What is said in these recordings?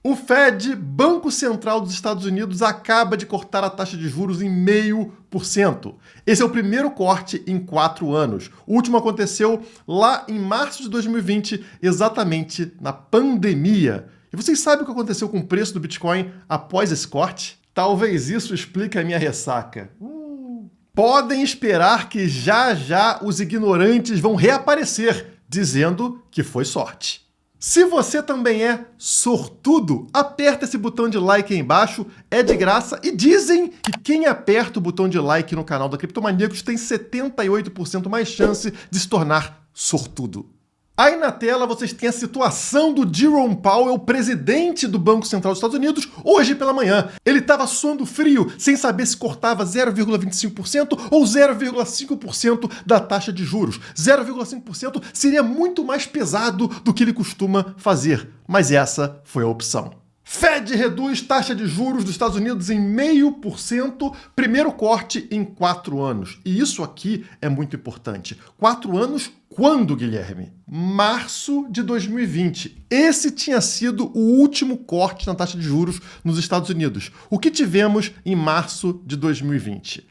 O Fed, Banco Central dos Estados Unidos, acaba de cortar a taxa de juros em 0,5%. Esse é o primeiro corte em 4 anos. O último aconteceu lá em março de 2020, exatamente na pandemia. E vocês sabem o que aconteceu com o preço do Bitcoin após esse corte? Talvez isso explique a minha ressaca. Podem esperar que já já os ignorantes vão reaparecer, dizendo que foi sorte. Se você também é sortudo, aperta esse botão de like aí embaixo, é de graça, e dizem que quem aperta o botão de like no canal da Criptomaníacos tem 78% mais chance de se tornar sortudo. Aí na tela vocês têm a situação do Jerome Powell, presidente do Banco Central dos Estados Unidos, hoje pela manhã. Ele estava suando frio, sem saber se cortava 0,25% ou 0,5% da taxa de juros. 0,5% seria muito mais pesado do que ele costuma fazer, mas essa foi a opção. Fed reduz taxa de juros dos Estados Unidos em 0,5%, primeiro corte em 4 anos. E isso aqui é muito importante. 4 anos quando, Guilherme? Março de 2020. Esse tinha sido o último corte na taxa de juros nos Estados Unidos. O que tivemos em março de 2020?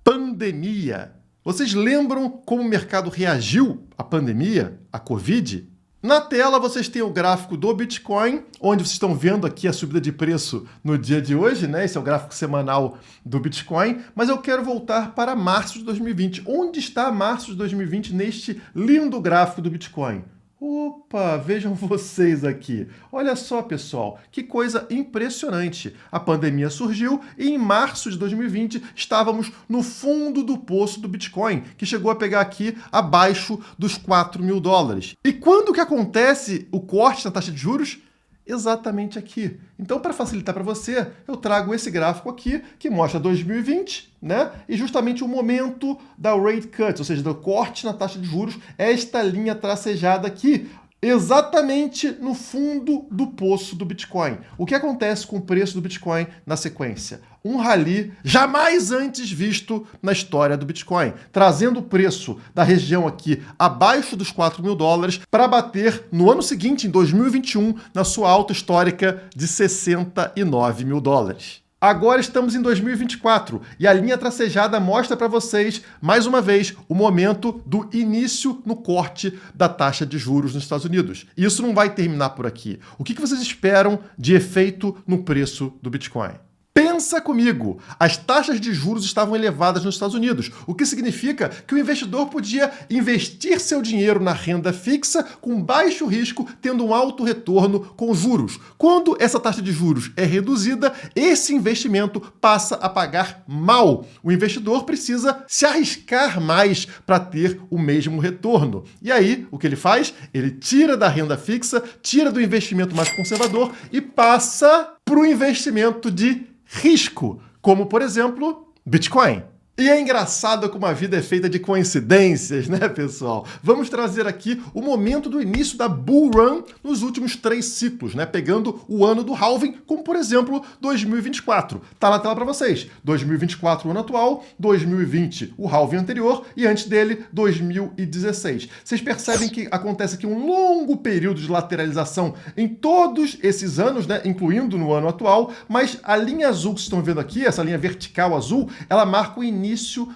Pandemia. Vocês lembram como o mercado reagiu à pandemia, à Covid? Na tela vocês têm o gráfico do Bitcoin, onde vocês estão vendo aqui a subida de preço no dia de hoje, né? Esse é o gráfico semanal do Bitcoin, mas eu quero voltar para março de 2020. Onde está março de 2020 neste lindo gráfico do Bitcoin? Opa, vejam vocês aqui. Olha só, pessoal, que coisa impressionante. A pandemia surgiu e em março de 2020 estávamos no fundo do poço do Bitcoin, que chegou a pegar aqui abaixo dos $4.000. E quando que acontece o corte na taxa de juros? Exatamente aqui. Então, para facilitar para você, eu trago esse gráfico aqui, que mostra 2020, né? E justamente o momento da rate cut, ou seja, do corte na taxa de juros, é esta linha tracejada aqui, exatamente no fundo do poço do Bitcoin. O que acontece com o preço do Bitcoin na sequência? Um rally jamais antes visto na história do Bitcoin, trazendo o preço da região aqui abaixo dos $4.000 para bater no ano seguinte, em 2021, na sua alta histórica de $69.000. Agora estamos em 2024 e a linha tracejada mostra para vocês, mais uma vez, o momento do início no corte da taxa de juros nos Estados Unidos. E isso não vai terminar por aqui. O que vocês esperam de efeito no preço do Bitcoin? Pensa comigo, as taxas de juros estavam elevadas nos Estados Unidos, o que significa que o investidor podia investir seu dinheiro na renda fixa com baixo risco, tendo um alto retorno com juros. Quando essa taxa de juros é reduzida, esse investimento passa a pagar mal. O investidor precisa se arriscar mais para ter o mesmo retorno. E aí, o que ele faz? Ele tira da renda fixa, tira do investimento mais conservador e passa para o investimento de risco, como, por exemplo, Bitcoin. E é engraçado como a vida é feita de coincidências, né, pessoal? Vamos trazer aqui o momento do início da Bull Run nos últimos 3 ciclos, né? Pegando o ano do halving, como, por exemplo, 2024. Tá na tela para vocês. 2024, o ano atual, 2020, o halving anterior, e antes dele, 2016. Vocês percebem que acontece aqui um longo período de lateralização em todos esses anos, né? Incluindo no ano atual, mas a linha azul que vocês estão vendo aqui, essa linha vertical azul, ela marca o início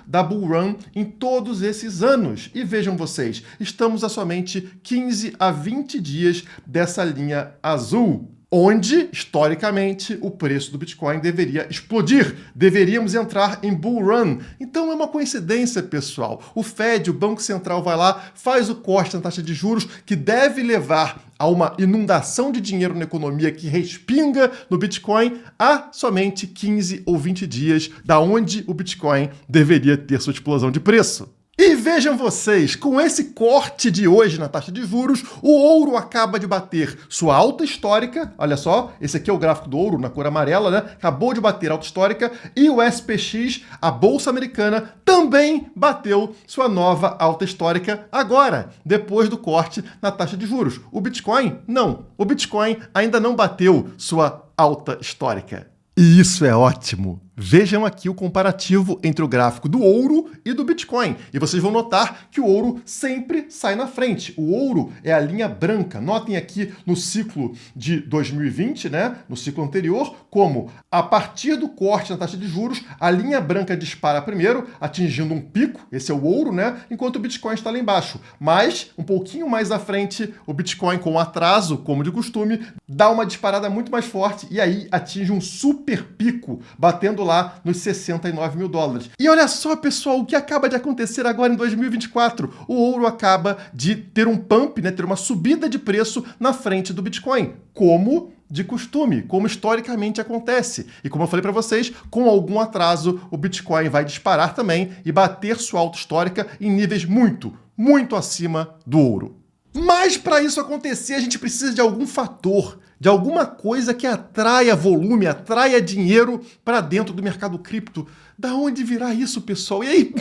da Bull Run em todos esses anos. E vejam vocês, estamos a somente 15 a 20 dias dessa linha azul, onde, historicamente, o preço do Bitcoin deveria explodir. Deveríamos entrar em Bull Run. Então é uma coincidência, pessoal. O Fed, o Banco Central, vai lá, faz o corte na taxa de juros, que deve levar a uma inundação de dinheiro na economia que respinga no Bitcoin a somente 15 ou 20 dias da onde o Bitcoin deveria ter sua explosão de preço. E vejam vocês, com esse corte de hoje na taxa de juros, o ouro acaba de bater sua alta histórica. Olha só, esse aqui é o gráfico do ouro na cor amarela, né? Acabou de bater a alta histórica. E o SPX, a bolsa americana, também bateu sua nova alta histórica agora, depois do corte na taxa de juros. O Bitcoin, não. O Bitcoin ainda não bateu sua alta histórica. E isso é ótimo. Vejam aqui o comparativo entre o gráfico do ouro e do Bitcoin. E vocês vão notar que o ouro sempre sai na frente. O ouro é a linha branca. Notem aqui no ciclo de 2020, né, no ciclo anterior, como a partir do corte na taxa de juros, a linha branca dispara primeiro, atingindo um pico, esse é o ouro, né, enquanto o Bitcoin está lá embaixo. Mas, um pouquinho mais à frente, o Bitcoin, com atraso, como de costume, dá uma disparada muito mais forte e aí atinge um super pico, batendo lá nos 69 mil dólares. E olha só, pessoal, o que acaba de acontecer agora em 2024. O ouro acaba de ter um pump, né, ter uma subida de preço na frente do Bitcoin, como de costume, como historicamente acontece. E como eu falei para vocês, com algum atraso, o Bitcoin vai disparar também e bater sua alta histórica em níveis muito acima do ouro. Mas para isso acontecer, a gente precisa de algum fator, de alguma coisa que atraia volume, atraia dinheiro para dentro do mercado cripto. Da onde virá isso, pessoal? E aí,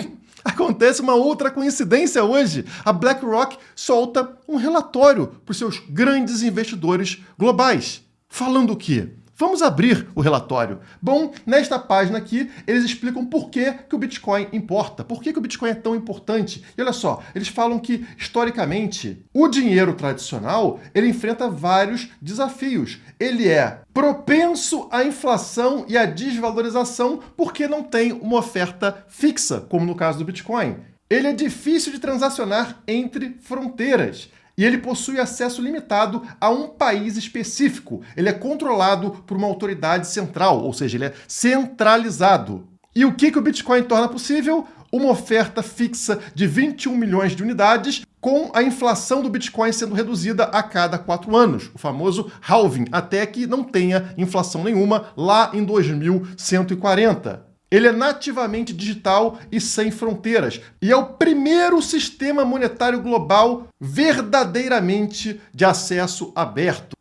acontece uma outra coincidência hoje. A BlackRock solta um relatório para os seus grandes investidores globais. Falando o quê? Vamos abrir o relatório. Bom, nesta página aqui, eles explicam por que o Bitcoin importa, por que o Bitcoin é tão importante. E olha só, eles falam que, historicamente, o dinheiro tradicional, ele enfrenta vários desafios. Ele é propenso à inflação e à desvalorização porque não tem uma oferta fixa, como no caso do Bitcoin. Ele é difícil de transacionar entre fronteiras. E ele possui acesso limitado a um país específico. Ele é controlado por uma autoridade central, ou seja, ele é centralizado. E o que o Bitcoin torna possível? Uma oferta fixa de 21 milhões de unidades, com a inflação do Bitcoin sendo reduzida a cada 4 anos, o famoso halving, até que não tenha inflação nenhuma lá em 2140. Ele é nativamente digital e sem fronteiras, e é o primeiro sistema monetário global verdadeiramente de acesso aberto.